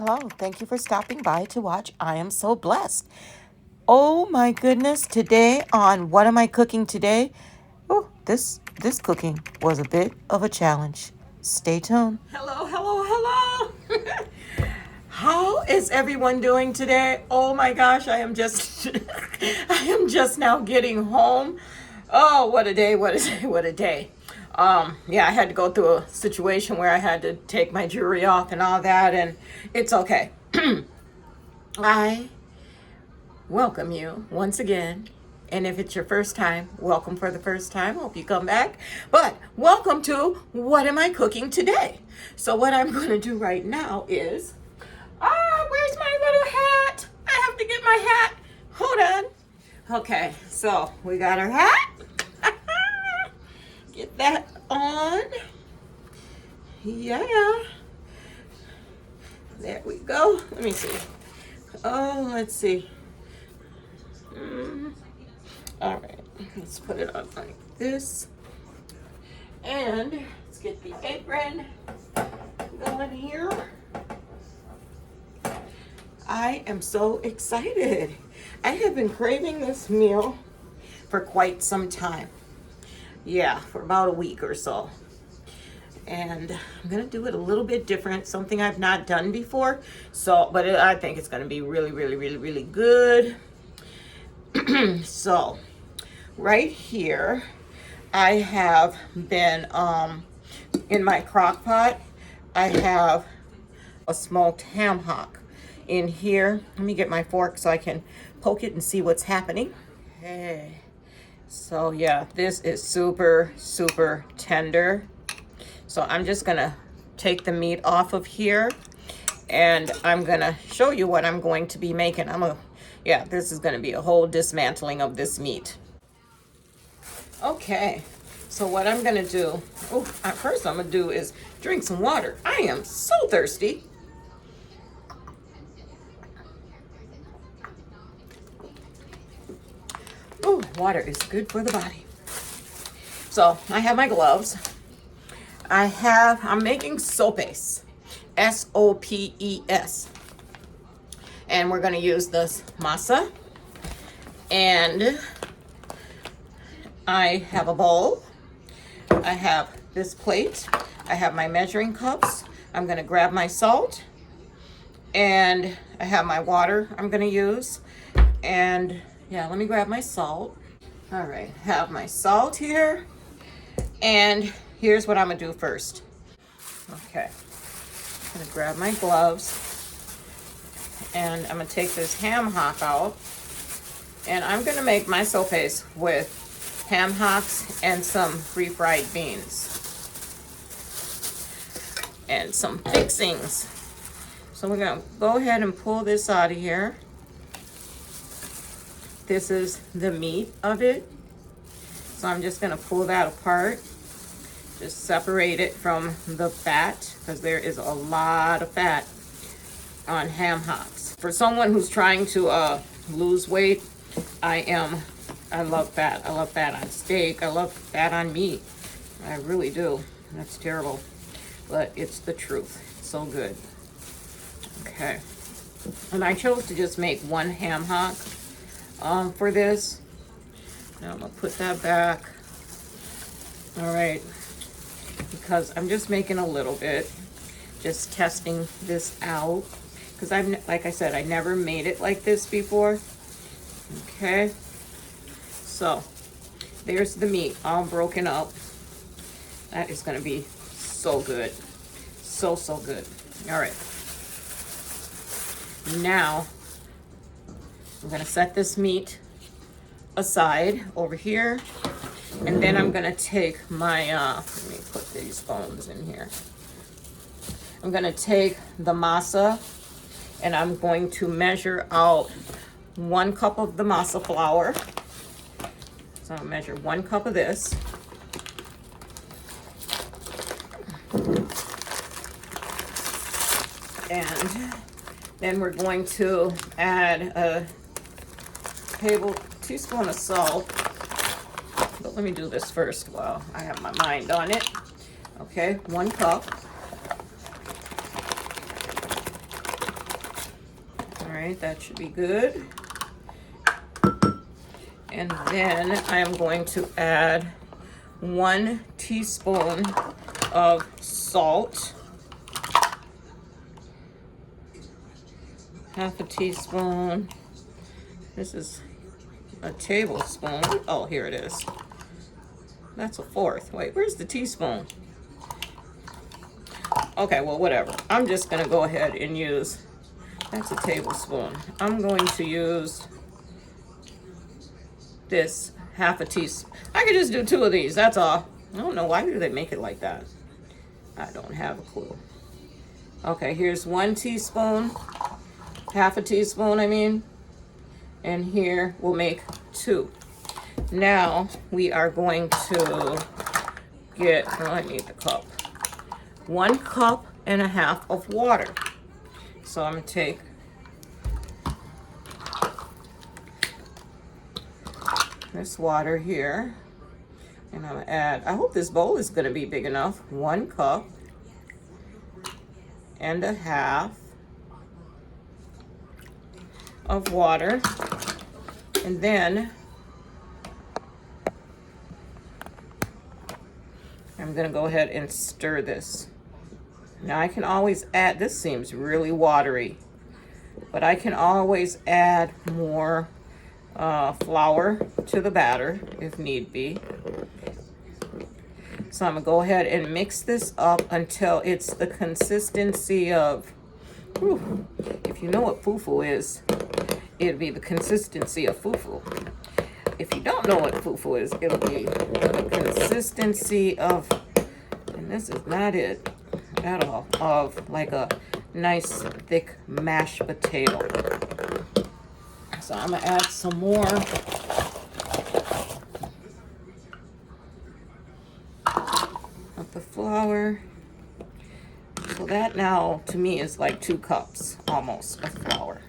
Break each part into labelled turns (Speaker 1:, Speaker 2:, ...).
Speaker 1: Hello, thank you for stopping by to watch I Am So Blessed. Oh my goodness, today on What Am I Cooking Today? Oh, this cooking was a bit of a challenge. Stay tuned. Hello, hello, hello. How is everyone doing today? Oh my gosh, I am just I am just now getting home. Oh, what a day, what a day, what a day. Yeah, I had to go through a situation where I had to take my jewelry off and all that, and it's okay. I welcome you once again. And if it's your first time, welcome for the first time. Hope you come back. But welcome to What Am I Cooking Today? So what I'm going to do right now is, where's my little hat? I have to get my hat. Hold on. Okay, so we got our hat. Get that on. Yeah. There we go. Let me see. Oh, let's see. All right, let's put it on like this. And let's get the apron going here. I am so excited. I have been craving this meal for quite some time. Yeah, for about a week or so. And I'm gonna do it a little bit different, something I've not done before. But I think it's gonna be really, really, really, really good. So, right here, I have been, in my crock pot, I have a smoked ham hock in here. Let me get my fork so I can poke it and see what's happening. Okay. So yeah, this is super, super tender. So I'm just gonna take the meat off of here and I'm gonna show you what I'm going to be making. This is gonna be a whole dismantling of this meat. Okay, so what I'm gonna do, first I'm gonna do is drink some water. I am so thirsty. Oh, water is good for the body. So I have my gloves. I'm making sopes, S-O-P-E-S. And we're gonna use this masa. And I have a bowl. I have this plate. I have my measuring cups. I'm gonna grab my salt. And I have my water I'm gonna use. And yeah, let me grab my salt. All right, have my salt here. And here's what I'm gonna do first. Okay, I'm gonna grab my gloves and I'm gonna take this ham hock out. And I'm gonna make my sopes with ham hocks and some refried beans. And some fixings. So we're gonna go ahead and pull this out of here. This is the meat of it. So I'm just gonna pull that apart. Just separate it from the fat, because there is a lot of fat on ham hocks. For someone who's trying to lose weight, I love fat. I love fat on steak. I love fat on meat. I really do. That's terrible, but it's the truth. It's so good. Okay. And I chose to just make one ham hock for this. Now I'm gonna put that back. All right. Because I'm just making a little bit, just testing this out. Because like I said, I never made it like this before. Okay. So there's the meat all broken up. That is gonna be so good. So, so good. All right. Now, I'm gonna set this meat aside over here. And then I'm gonna take my, let me put these bones in here. I'm gonna take the masa and I'm going to measure out 1 cup of the masa flour. So I'll measure 1 cup of this. And then we're going to add a teaspoon of salt. But let me do this first while I have my mind on it. Okay, 1 cup. right, that should be good. And then I am going to add 1 teaspoon of salt, half a teaspoon. This is a tablespoon. Oh, here it is. That's a 1/4. Wait, where's the teaspoon? Okay, well, whatever. I'm just gonna go ahead and use, that's a tablespoon. I'm going to use this half a teaspoon. I could just do 2 of these, that's all. I don't know, why do they make it like that? I don't have a clue. Okay, here's 1 teaspoon, half a teaspoon, I mean. And here we'll make 2. Now we are going to get, oh, I need the cup. 1.5 cups of water. So I'm gonna take this water here, and I'm gonna add, I hope this bowl is gonna be big enough, 1.5 cups of water. And then I'm gonna go ahead and stir this. Now I can always add, this seems really watery, but I can always add more flour to the batter if need be. So I'm gonna go ahead and mix this up until it's the consistency of, whew, if you know what fufu is, it'd be the consistency of fufu. If you don't know what fufu is, it'll be the consistency of, and this is not it at all, of like a nice thick mashed potato. So I'm gonna add some more of the flour. So that now to me is like 2 cups almost of flour.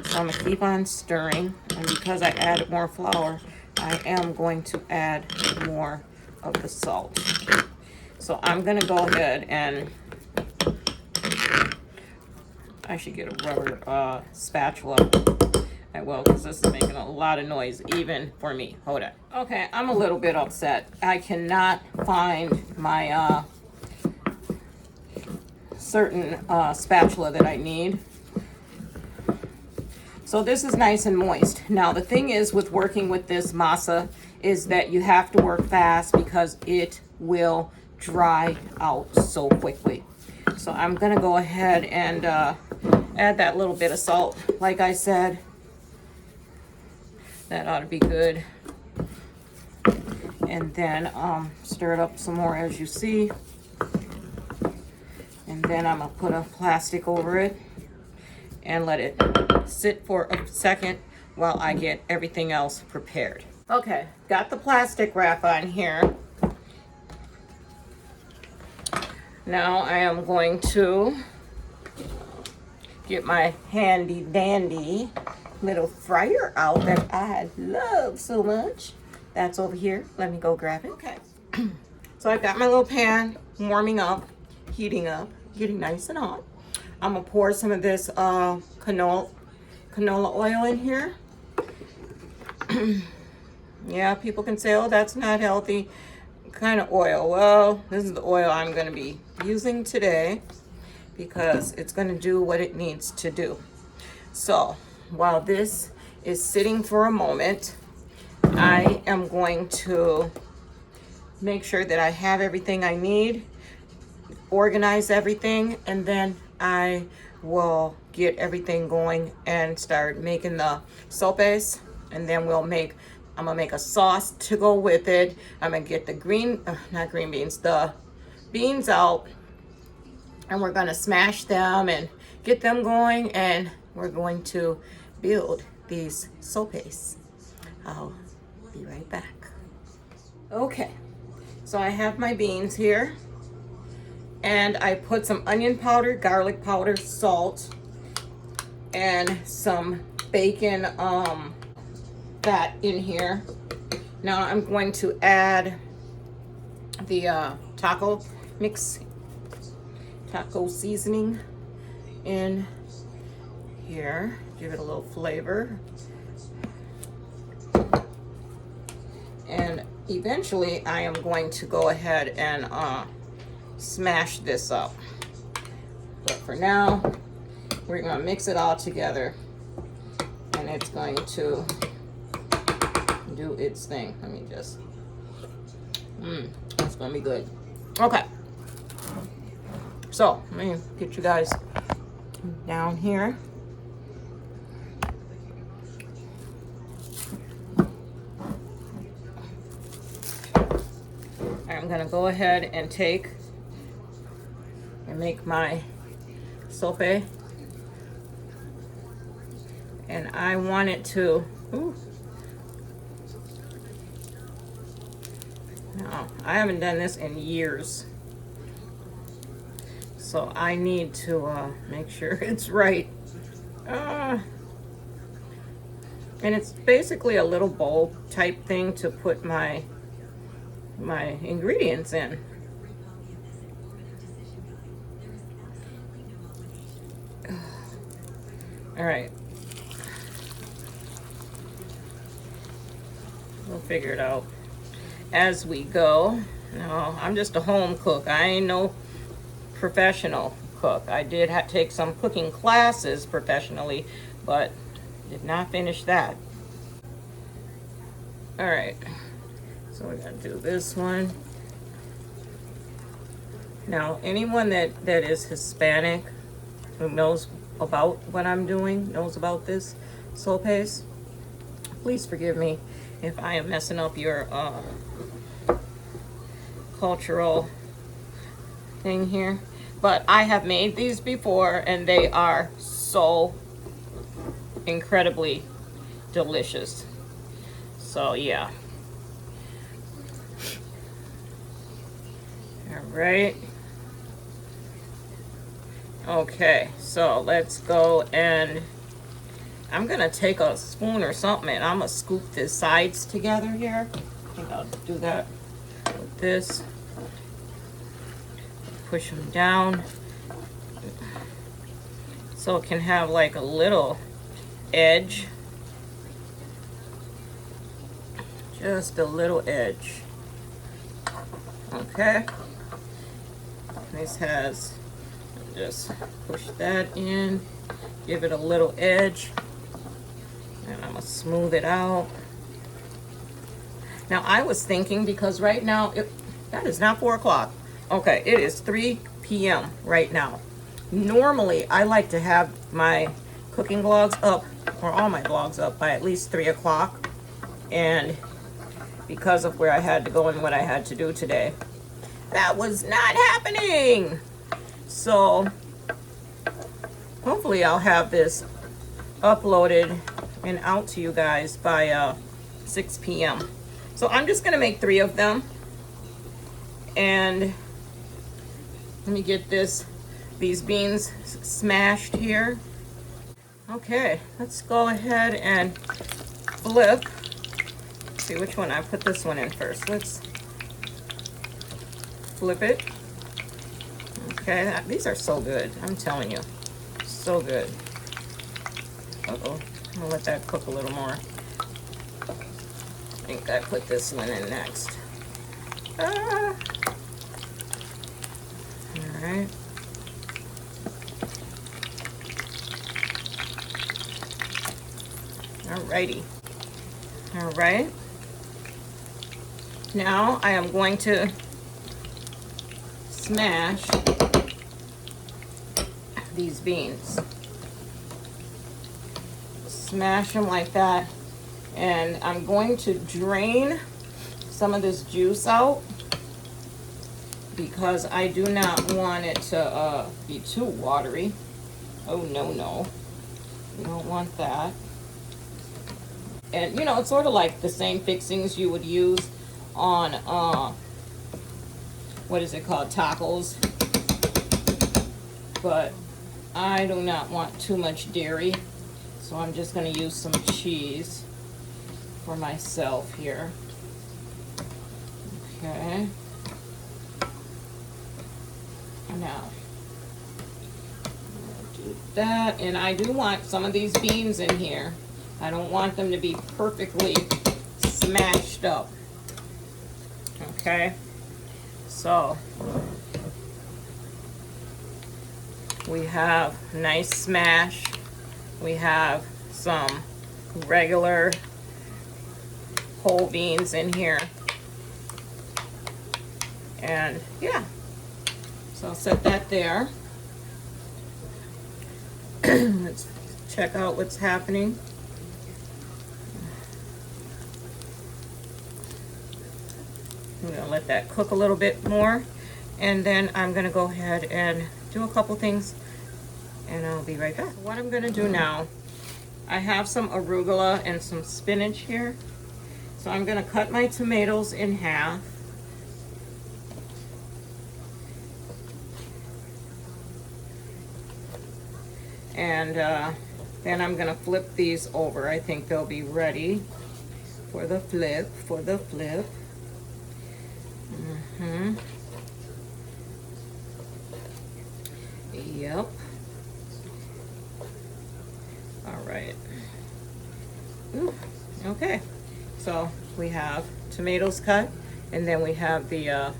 Speaker 1: So I'm gonna keep on stirring, and because I added more flour, I am going to add more of the salt. So I'm gonna go ahead and, I should get a rubber spatula. I will, because this is making a lot of noise, even for me. Hold on. Okay, I'm a little bit upset. I cannot find my certain spatula that I need. So this is nice and moist. Now the thing is with working with this masa is that you have to work fast because it will dry out so quickly. So I'm gonna go ahead and add that little bit of salt. Like I said, that ought to be good. And then stir it up some more as you see. And then I'm gonna put a plastic over it and let it sit for a second while I get everything else prepared. Okay, got the plastic wrap on here. Now I am going to get my handy dandy little fryer out that I love so much. That's over here. Let me go grab it. Okay. So I've got my little pan warming up, heating up, getting nice and hot. I'm gonna pour some of this canola oil in here. Yeah, people can say, oh, that's not healthy kind of oil. Well, this is the oil I'm gonna be using today because it's gonna do what it needs to do. So while this is sitting for a moment, I am going to make sure that I have everything I need, organize everything, and then I will get everything going and start making the sopes. And then I'm gonna make a sauce to go with it. I'm gonna get the the beans out, and we're gonna smash them and get them going, and we're going to build these sopes. I'll be right back. Okay, so I have my beans here, and I put some onion powder, garlic powder, salt, and some bacon fat in here. Now I'm going to add the taco seasoning in here, give it a little flavor. And eventually I am going to go ahead and smash this up. But for now, we're gonna mix it all together and it's going to do its thing. Let me just, that's gonna be good. Okay. So, let me get you guys down here. I'm gonna go ahead and take and make my sope, and I want it to, no, I haven't done this in years, so I need to make sure it's right. And it's basically a little bowl type thing to put my ingredients in. All right, we'll figure it out as we go. No, I'm just a home cook. I ain't no professional cook. I did take some cooking classes professionally, but did not finish that. All right, so we're gonna do this one. Now, anyone that is Hispanic who knows about what I'm doing, knows about this sopes, please forgive me if I am messing up your cultural thing here. But I have made these before and they are so incredibly delicious. So yeah. All right. Okay, so let's go, and I'm gonna take a spoon or something and I'm gonna scoop the sides together here. I think I'll do that with this. Push them down so it can have like a little edge. Just a little edge. Okay. This has, just push that in, give it a little edge, and I'm gonna smooth it out. Now I was thinking, because right now, that is not 4 o'clock. Okay, it is 3 p.m. right now. Normally, I like to have my cooking vlogs up, or all my vlogs up, by at least 3 o'clock. And because of where I had to go and what I had to do today, that was not happening. So hopefully I'll have this uploaded and out to you guys by 6 p.m. So I'm just gonna make 3 of them, and let me get these beans smashed here. Okay, let's go ahead and flip. Let's see which one I put this one in first. Let's flip it. Okay, these are so good. I'm telling you, so good. Uh-oh, I'm gonna let that cook a little more. I think I put this one in next. All right. Alrighty. All right. Now I am going to smash these beans. Smash them like that, and I'm going to drain some of this juice out because I do not want it to be too watery. Oh no, no, you don't want that. And you know, it's sort of like the same fixings you would use on what is it called, tacos, but I do not want too much dairy, so I'm just going to use some cheese for myself here. Okay. Now, I'm going to do that, and I do want some of these beans in here. I don't want them to be perfectly smashed up. Okay, so we have nice smash. We have some regular whole beans in here. And yeah, so I'll set that there. Let's check out what's happening. I'm gonna let that cook a little bit more, and then I'm gonna go ahead and do a couple things, and I'll be right back. What I'm gonna do now, I have some arugula and some spinach here. So I'm gonna cut my tomatoes in half. And then I'm gonna flip these over. I think they'll be ready for the flip, Yep. All right. Ooh, okay. So we have tomatoes cut, and then we have the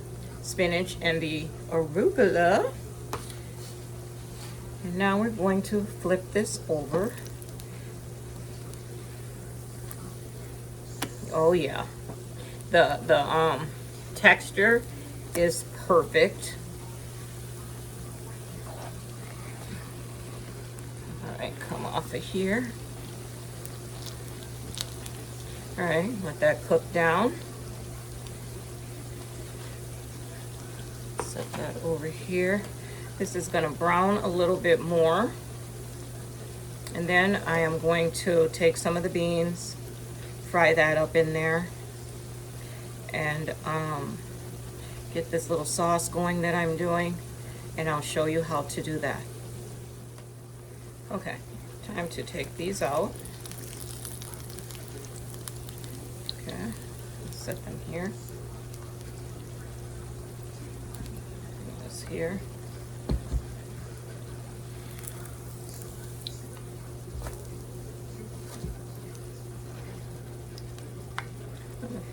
Speaker 1: spinach and the arugula. And now we're going to flip this over. Oh yeah, the texture is perfect. All right, come off of here. All right, let that cook down. Set that over here. This is gonna brown a little bit more. And then I am going to take some of the beans, fry that up in there, and get this little sauce going that I'm doing, and I'll show you how to do that. Okay, time to take these out. Okay, set them here. This here.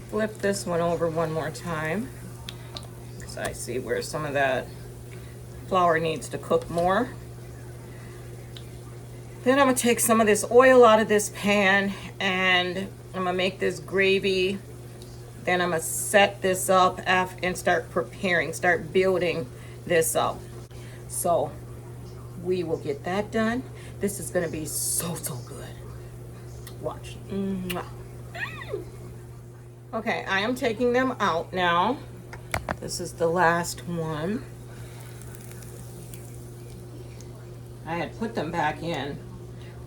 Speaker 1: Flip this one over one more time, because I see where some of that flour needs to cook more. Then I'm gonna take some of this oil out of this pan, and I'm gonna make this gravy. Then I'm gonna set this up and start building this up. So we will get that done. This is gonna be so good. Watch. Mwah. Okay, I am taking them out now. This is the last one. I had put them back in,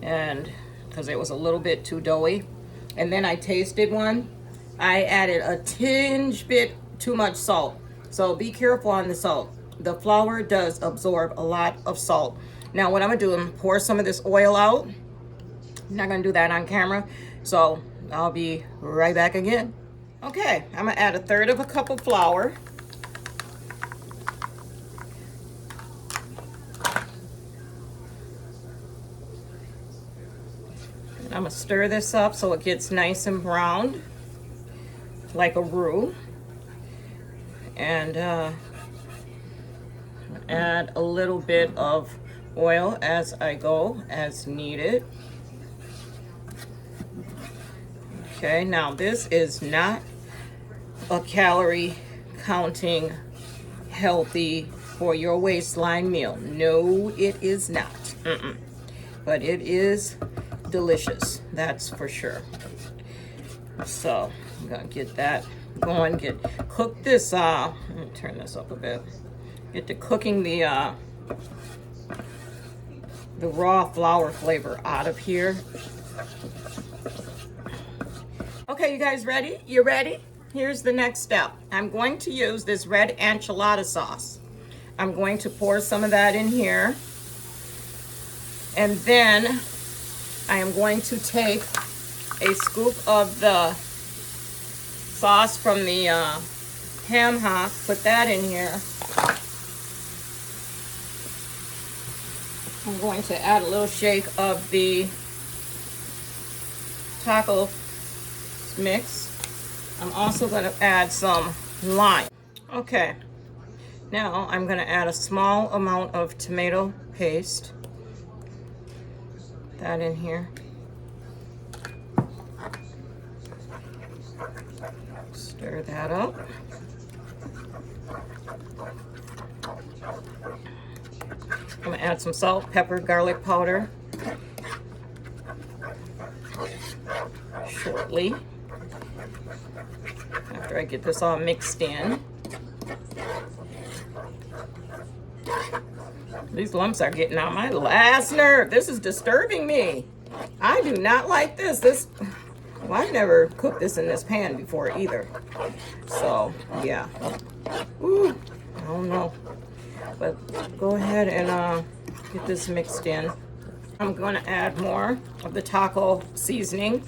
Speaker 1: and because it was a little bit too doughy. And then I tasted one. I added a tinge bit too much salt. So be careful on the salt. The flour does absorb a lot of salt. Now what I'm gonna do is pour some of this oil out. I'm not gonna do that on camera, so I'll be right back again. Okay, I'm gonna add 1/3 of a cup of flour. And I'm gonna stir this up so it gets nice and browned, like a roux. And add a little bit of oil as I go, as needed. Okay, now this is not a calorie counting healthy for your waistline meal. No, it is not. But it is delicious, that's for sure. So I'm gonna get that going, cook this, let me turn this up a bit. Get to cooking the raw flour flavor out of here. Okay, you guys ready? You ready? Here's the next step. I'm going to use this red enchilada sauce. I'm going to pour some of that in here. And then I am going to take a scoop of the sauce from the ham hock, put that in here. I'm going to add a little shake of the taco mix. I'm also going to add some lime. Okay, now I'm going to add a small amount of tomato paste. That in here. Stir that up. I'm going to add some salt, pepper, garlic powder shortly after I get this all mixed in. These lumps are getting on my last nerve. This is disturbing me. I do not like this. Well, I've never cooked this in this pan before either. So, yeah. Ooh, I don't know. But go ahead and get this mixed in. I'm going to add more of the taco seasoning.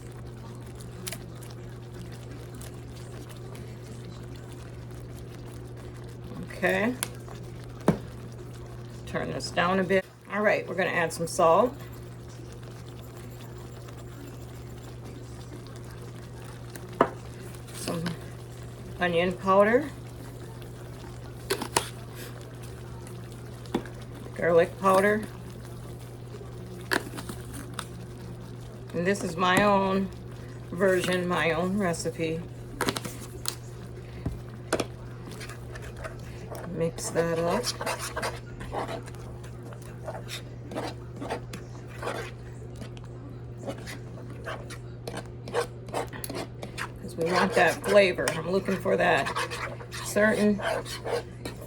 Speaker 1: Okay. Turn this down a bit. All right, we're going to add some salt. Some onion powder. Garlic powder. And this is my own version, my own recipe. Mix that up. Because we want that flavor. I'm looking for that certain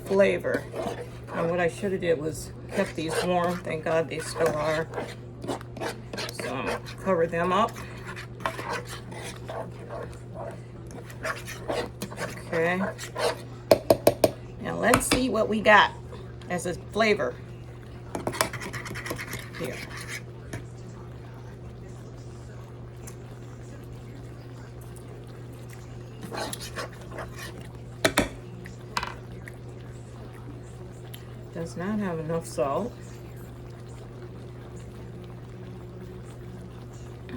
Speaker 1: flavor. And what I should have did was kept these warm. Thank God they still are. So I'm gonna cover them up. Okay. Now let's see what we got as a flavor here. Does not have enough salt.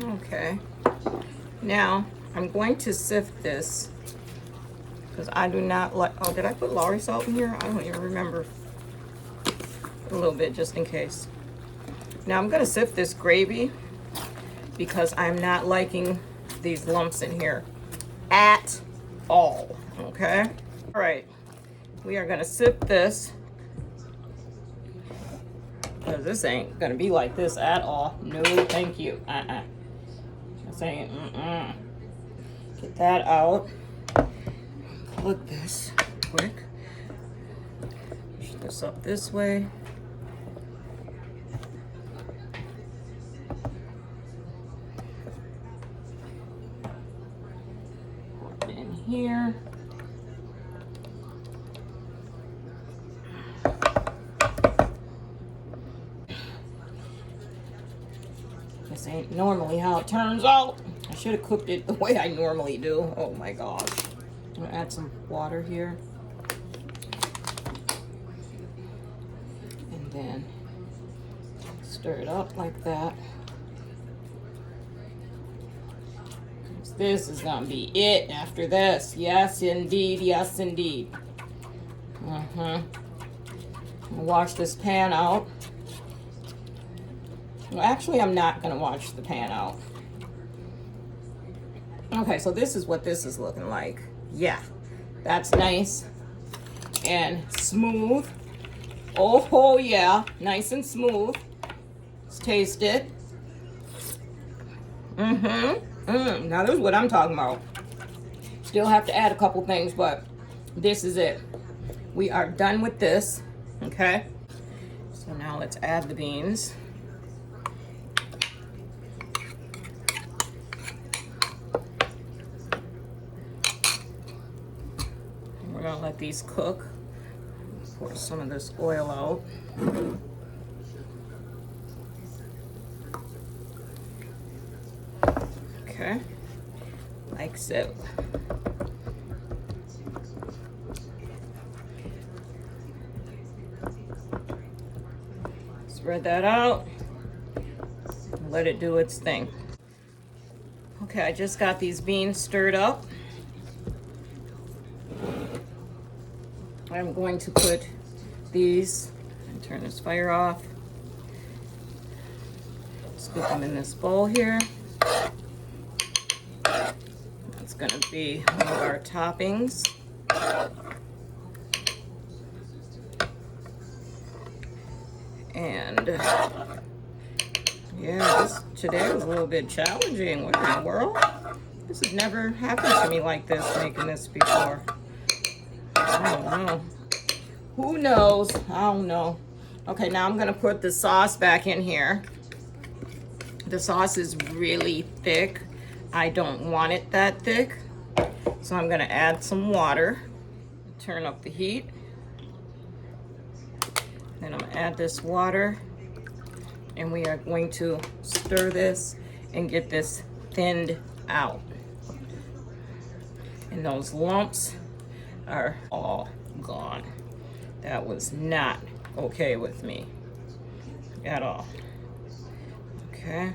Speaker 1: Okay. Now I'm going to sift this because I do not like, oh, did I put Lowry salt in here? I don't even remember. A little bit just in case. Now I'm gonna sift this gravy because I'm not liking these lumps in here at all, okay? All right, we are gonna sift this because this ain't gonna be like this at all. No, thank you. This ain't, Get that out. Look this quick. Push this up this way. Put it in here. This ain't normally how it turns out. I should have cooked it the way I normally do. Oh my gosh. I'm gonna add some water here. And then stir it up like that. This is gonna be it after this. Yes, indeed. Yes, indeed. I'm gonna wash this pan out. Well, actually, I'm not gonna wash the pan out. Okay, so this is what this is looking like. Yeah, that's nice and smooth. Oh yeah, nice and smooth. Let's taste it. Now this is what I'm talking about. Still have to add a couple things, but this is it. We are done with this, okay? So now let's add the beans. We're gonna let these cook. Pour some of this oil out. Okay, like so. Let's Spread that out. Let it do its thing. Okay, I just got these beans stirred up. I'm going to put these, and turn this fire off. Scoop them in this bowl here. That's gonna be one of our toppings. And yeah, today was a little bit challenging. What in the world? This has never happened to me like this, making this before. I don't know. Who knows? I don't know. Okay, now I'm gonna put the sauce back in here. The sauce is really thick. I don't want it that thick. So I'm gonna add some water. Turn up the heat. Then I'm gonna add this water. And we are going to stir this and get this thinned out. And those lumps are all gone. That was not okay with me at all. Okay.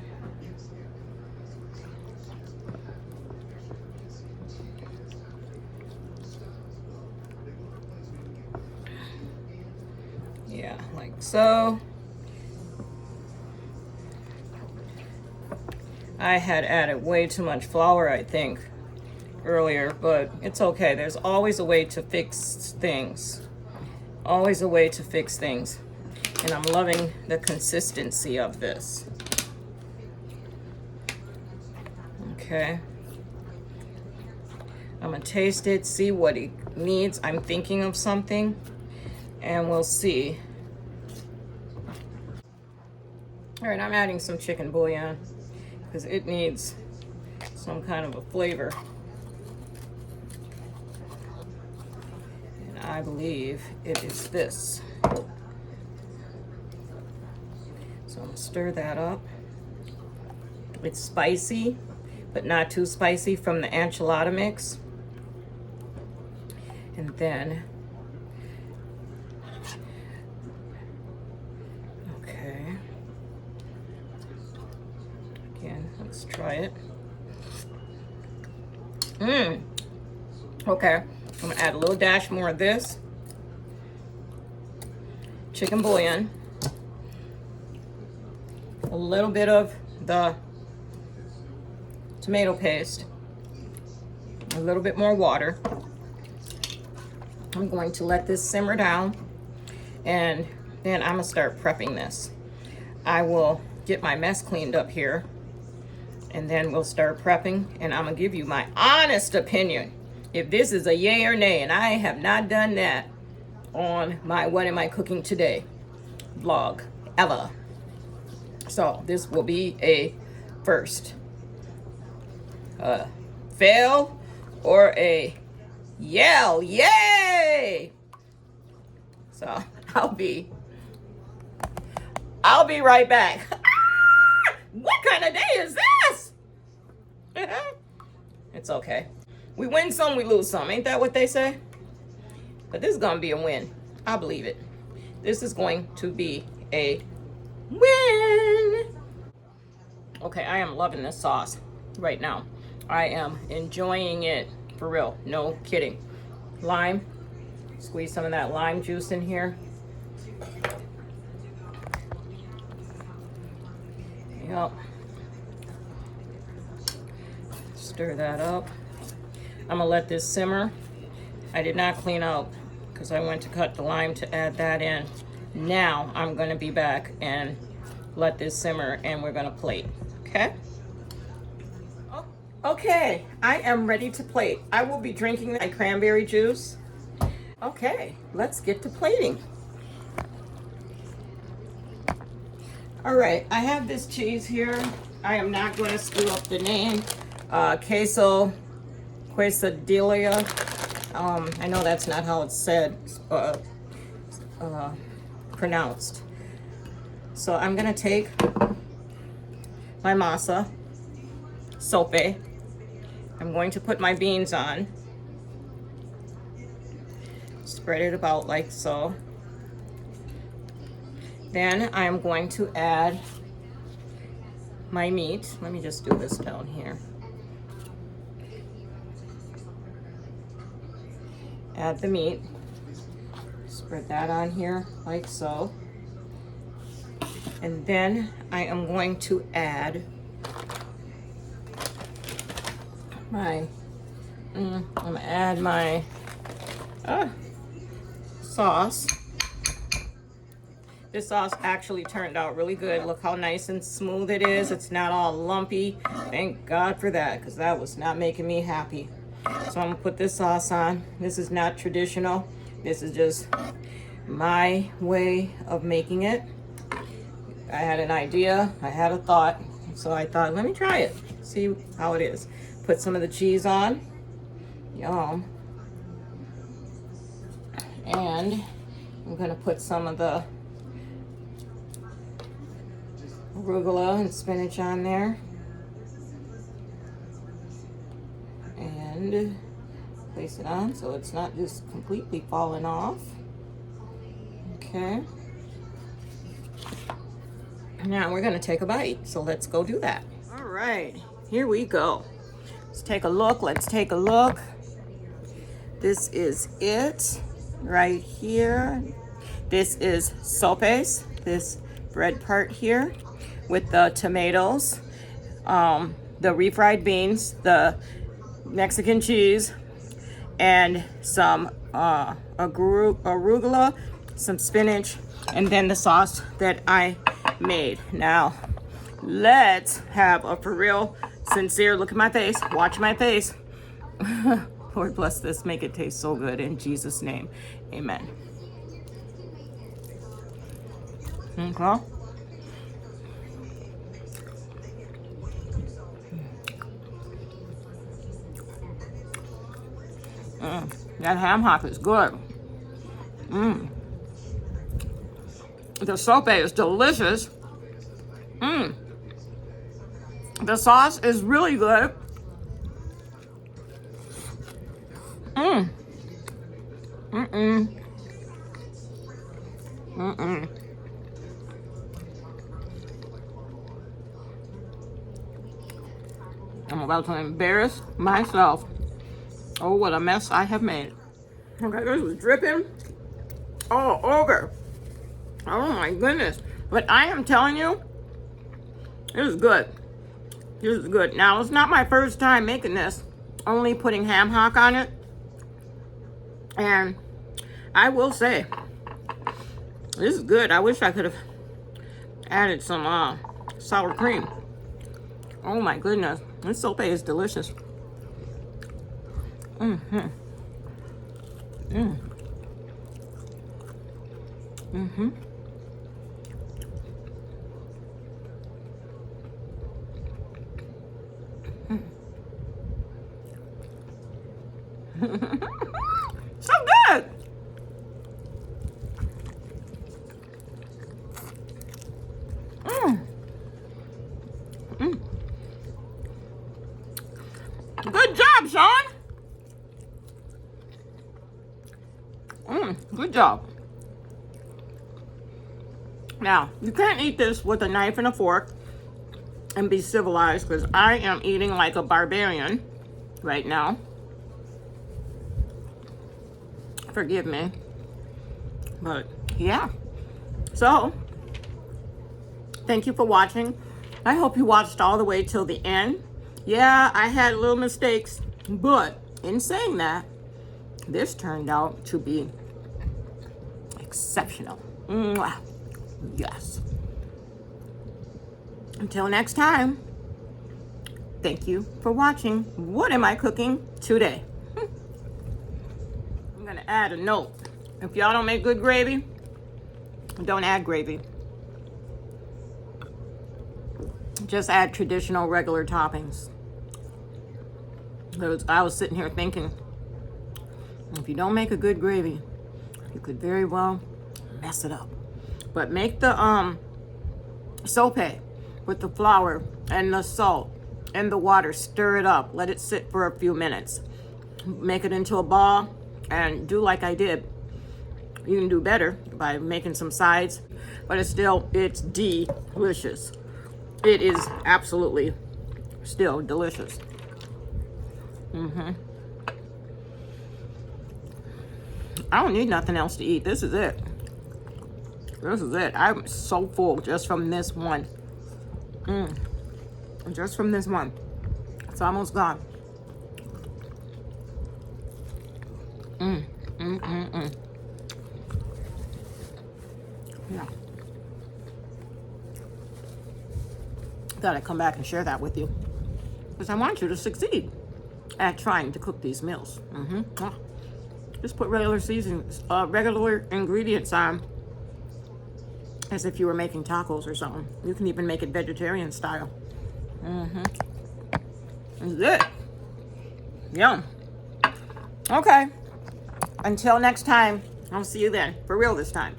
Speaker 1: Yeah, like so. I had added way too much flour, I think, earlier, but it's okay. There's always a way to fix things. Always a way to fix things. And I'm loving the consistency of this. Okay. I'm gonna taste it, see what it needs. I'm thinking of something, and we'll see. All right, I'm adding some chicken bouillon because it needs some kind of a flavor. And I believe it is this. So I'm gonna stir that up. It's spicy, but not too spicy from the enchilada mix. And then, okay. Again, let's try it. Okay, I'm gonna add a little dash more of this chicken bouillon, a little bit of the tomato paste, a little bit more water. I'm going to let this simmer down, and then I'm gonna start prepping this. I will get my mess cleaned up here, and then we'll start prepping, and I'm gonna give you my honest opinion if this is a yay or nay, and I have not done that on my What Am I Cooking Today vlog ever. So this will be a first. Fail or a yell, yay! So I'll be right back. What kind of day is this? It's okay. We win some, we lose some. Ain't that what they say? But this is gonna be a win. I believe it. This is going to be a win. Okay, I am loving this sauce right now. I am enjoying it for real. No kidding. Lime. Squeeze some of that lime juice in here. Yep. Stir that up. I'm gonna let this simmer. I did not clean out because I went to cut the lime to add that in. Now I'm gonna be back and let this simmer, and we're gonna plate, okay? Okay, I am ready to plate. I will be drinking my cranberry juice. Okay, let's get to plating. All right, I have this cheese here. I am not going to screw up the name. Queso quesadilla. I know that's not how it's said, pronounced. So I'm going to take my masa, sope. I'm going to put my beans on. Spread it about like so. Then I'm going to add my meat. Let me just do this down here. Add the meat. Spread that on here like so. And then I am going to add my, I'm gonna add my sauce. This sauce actually turned out really good. Look how nice and smooth it is. It's not all lumpy. Thank God for that, because that was not making me happy. So I'm gonna put this sauce on. This is not traditional. This is just my way of making it. I had an idea, I had a thought, so I thought, let me try it, see how it is. Put some of the cheese on. Yum. And I'm gonna put some of the arugula and spinach on there. And place it on so it's not just completely falling off. Okay. Now we're gonna take a bite, so let's go do that. All right, here we go. Let's take a look, let's take a look. This is it right here. This is Sope's, this bread part here with the tomatoes, the refried beans, the Mexican cheese, and some arugula, some spinach, and then the sauce that I made. Now, let's have a for real, sincere look at my face. Watch my face. Lord bless this. Make it taste so good in Jesus' name. Amen. Okay. That ham hock is good. The sope is delicious. The sauce is really good. I'm about to embarrass myself. Oh, what a mess I have made. Okay, this was dripping all over. Oh my goodness. But I am telling you, it is good. This is good. Now, it's not my first time making this, only putting ham hock on it. And I will say, this is good. I wish I could have added some sour cream. Oh my goodness. This sope is delicious. So good. Good job, Sean. Good job. Now, you can't eat this with a knife and a fork and be civilized, because I am eating like a barbarian right now. Forgive me. But yeah. So, thank you for watching. I hope you watched all the way till the end. Yeah, I had little mistakes, but in saying that, this turned out to be exceptional. Mwah. Yes. Until next time, thank you for watching. What am I cooking today? I'm gonna add a note. If y'all don't make good gravy, don't add gravy. Just add traditional regular toppings. I was sitting here thinking, if you don't make a good gravy, you could very well mess it up. But make the sope with the flour and the salt and the water. Stir it up. Let it sit for a few minutes. Make it into a ball and do like I did. You can do better by making some sides, but it's delicious. It is absolutely still delicious. I don't need nothing else to eat. This is it. This is it. I'm so full just from this one. Just from this one. It's almost gone. Yeah. Thought I'd come back and share that with you, because I want you to succeed at trying to cook these meals. Just put regular seasonings, regular ingredients on, as if you were making tacos or something. You can even make it vegetarian style. It's good. Yum. Okay. Until next time, I'll see you then. For real this time.